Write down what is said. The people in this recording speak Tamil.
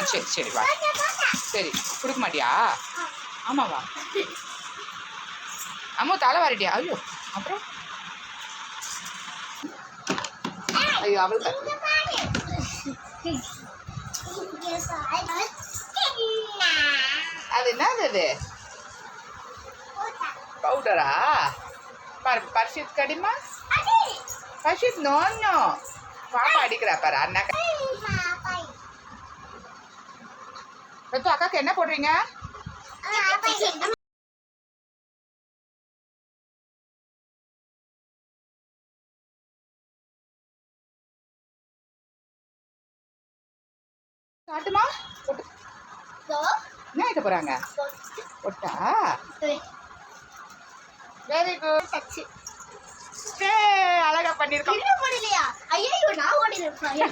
சரி சரி வா. சரி கொடுக்க மாட்டியா? ஆமாவா? அம்மா தலை வாரிட்டியா? ஐயோ அப்புறம் ஐயோ அவளுக்கு அது என்னது அது? பவுடரா? பர்ஷித் கடிமா பர்ஷித் நோன்னு பாப்பா அடிக்கிறா பாரு அண்ணா. அக்காக்கு என்ன போடுறீங்க? காட்டுமா என்ன ஆயிட்ட போறாங்க? ஒட்டா வெரி குட். அழகா பண்ணிருக்கோம். ஐயோ நான் ஓடி இருப்பேன்.